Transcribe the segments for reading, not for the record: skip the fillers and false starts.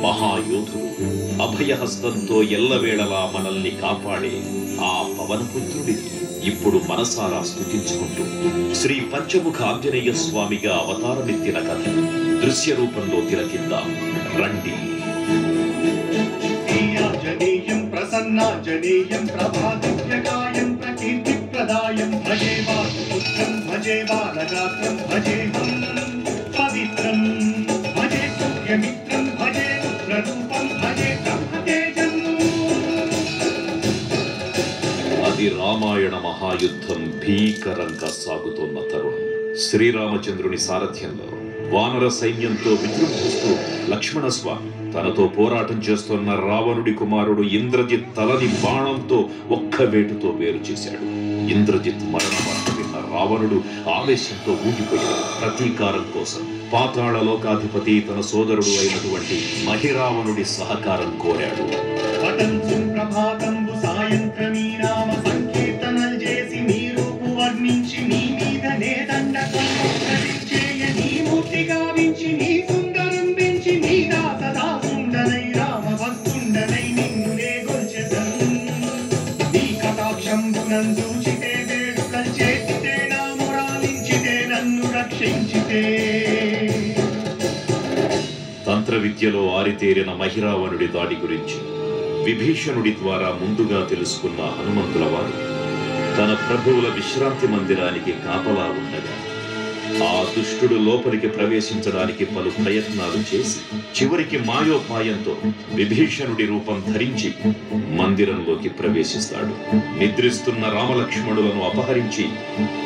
మహాయోధుడు అభయహస్తంతో ఎల్లవేళలా మనల్ని కాపాడే ఆ పవనపుత్రుడిని ఇప్పుడు మనసారా స్తుతించుకుంటూ శ్రీ పంచముఖ ఆంజనేయ స్వామిగా అవతారమెత్తిన కథ దృశ్య రూపంలో తిలకిద్దాం రండి. ప్రసన్నాంజనేయం ప్రభాదివ్యకాయం ప్రకీర్తిప్రదాయం భజే వాసుపుత్రం భజే బాలగాత్రం భజేహం పవిత్రం భజే సూర్యమిత్రం భజే రూపం భజే బ్రహ్మతేజం. అది రామాయణ మహాయుద్ధం భీకరంగా సాగుతోన్న తరుణం. శ్రీరామచంద్రుని సారథ్యంలో వానర సైన్యంతో విజృంభిస్తూ లక్ష్మణస్వామి తనతో పోరాటం చేస్తున్న రావణుడి కుమారుడు ఇంద్రజిత్ తలని బాణంతో ఒక్క వేటుతో వేరు చేశాడు. ఇంద్రజిత్ మరణ వార్త విన్న రావణుడు ఆవేశంతో ఊగిపోయాడు. ప్రతీకారం కోసం పాతాళ లోకాధిపతి తన సోదరుడు అయినటువంటి మహిరావణుడి సహకారం కోరాడు. తంత్ర విద్యలో ఆరితేరిన మహిరావణుడి దాడి గురించి విభీషణుడి ద్వారా ముందుగా తెలుసుకున్న హనుమంతుల వారు తన ప్రభువుల విశ్రాంతి మందిరానికి కాపలా ఉండగా ఆ దుష్టుడు లోపలికి ప్రవేశించడానికి పలు ప్రయత్నాలు చేసి చివరికి మాయోపాయంతో విభీషణుడి రూపం ధరించి మందిరంలోకి ప్రవేశిస్తాడు. నిద్రిస్తున్న రామలక్ష్మణులను అపహరించి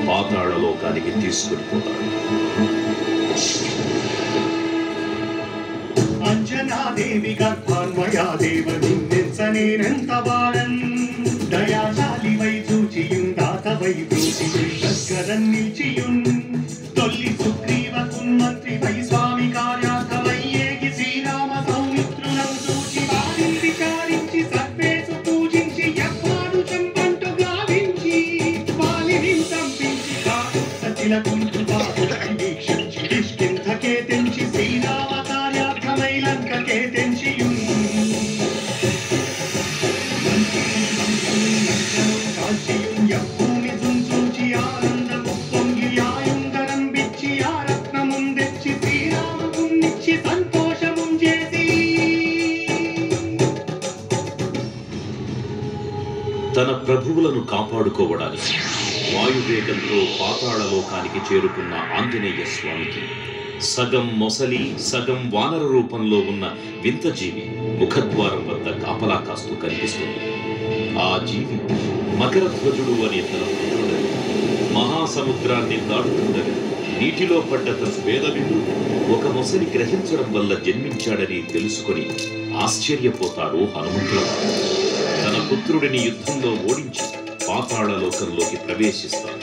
పాతాళ లోకానికి తీసుకుని పోతాడు. అంజనాదేవి గర్భాన్వయాదేవ నిన్నెంత బాలన్ దయాశాలి వై చూచియుందాతవై బ్రూచిగరం నిలిచియున్ తొల్లి సుగ్రీవకున్ మంత్రి వై స్వామి కార్యార్థమై ఏగి శ్రీరామ సౌమిత్రులం చూచి వారిని విచారించి సర్వేసు పూజించి యజ్ఞాను చంపంటు గావించి వాలిని చంపించి కాదు సచిలకుంటు బాధుడి వీక్షించి కిష్కింధకే తెంచి శ్రీరామ కార్యార్థమై లంకకే తెంచియున్ తన ప్రభువులను కాపాడుకోవడానికి వాయువేగంతో పాతాళ లోకానికి చేరుకున్న ఆంజనేయ స్వామికి సగం మొసలి సగం వానర రూపంలో ఉన్న వింత జీవి ముఖద్వారం వద్ద కాపలా కాస్తూ కనిపిస్తుంది. ఆ జీవి మకరధ్వజుడు అనే తన పుత్రుడు మహాసముద్రాన్ని దాటుతుండగా నీటిలో పడ్డ తన వేదవిందు ఒక మొసలి గ్రహించడం వల్ల జన్మించాడని తెలుసుకొని ఆశ్చర్యపోతాడు హనుమంతుల వారు. తన పుత్రుడిని యుద్ధంలో ఓడించి పాతాళ లోకంలోకి ప్రవేశిస్తాడు.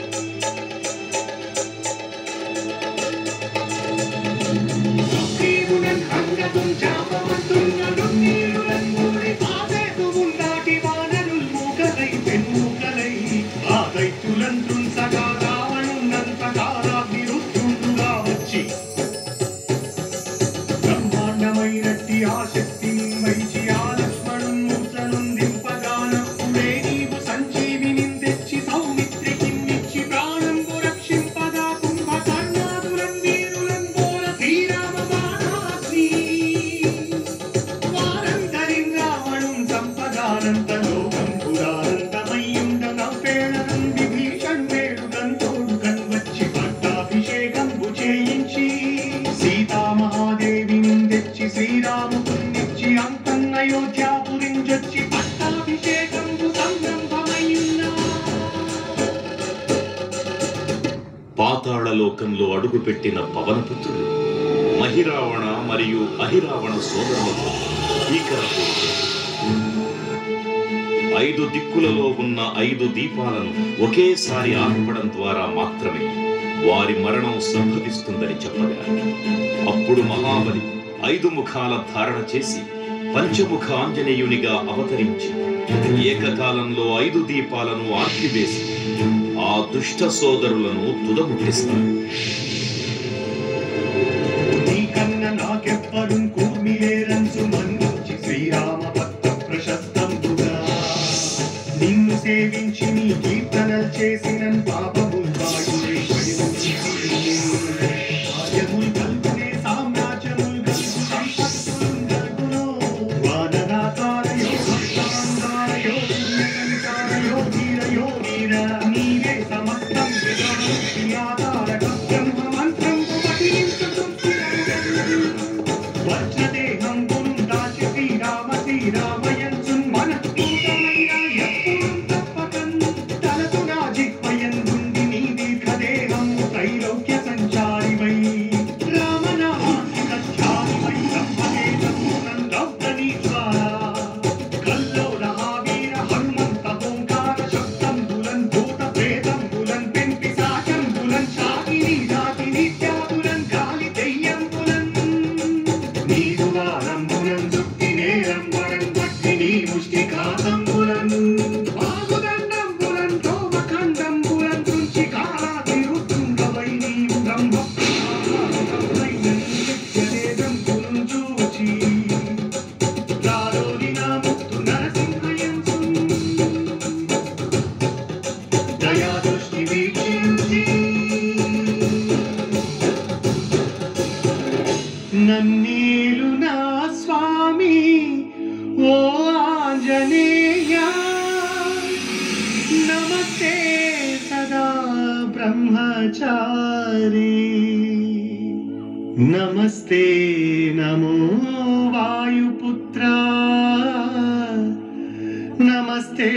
బ్రహ్మాండమైనట్టి ఆ శక్తిని వైచి ఆ లక్ష్మణున్ మూసలుందింపగానప్పుడే నీవు సంజీవిని తెచ్చి సౌమిత్రికిన్నిచ్చి ప్రాణంబు రక్షింపగా కుంభకర్ణాదులం వీరులం బోర శ్రీరామ బాణాగ్ని వారందరిన్ రావణున్ సంపదానంత లోకం పురానంతమయ్యుండ నవ్వేళనం విభీషణుడేడుగన్ తోడుగన్ వచ్చి పట్టాభిషేకంబు చేయించి సీతామహాదేవిని తెచ్చి శ్రీరామునిచ్చి అంతన్నయోధ్యాపురించొచ్చి పట్టాభిషేకంబు సంరంభమయ్యున్నా. పాతాళ లోకంలో అడుగుపెట్టిన పవనపుత్రుడు మహిరావణ మరియు అహిరావణ సోదరులతో భీకరపోరు. 5 దిక్కులలో ఉన్న 5 దీపాలను ఒకేసారి ఆర్పడం ద్వారా మాత్రమే వారి మరణం సంభవిస్తుందని చెప్పగా అప్పుడు మహాబలి 5 ముఖాల ధారణ చేసి పంచముఖ ఆంజనేయునిగా అవతరించి ఏకకాలంలో 5 దీపాలను ఆర్పివేసి ఆ దుష్ట సోదరులను తుదముట్టిస్తాడు. నీకన్న నాకెవ్వరు కూర్మిలేరంచు నన్నేలు నా స్వామి ఓ ఆంజనేయ నమస్తే సదా బ్రహ్మచారి నమస్తే నమో వాయుపుత్ర నమస్తే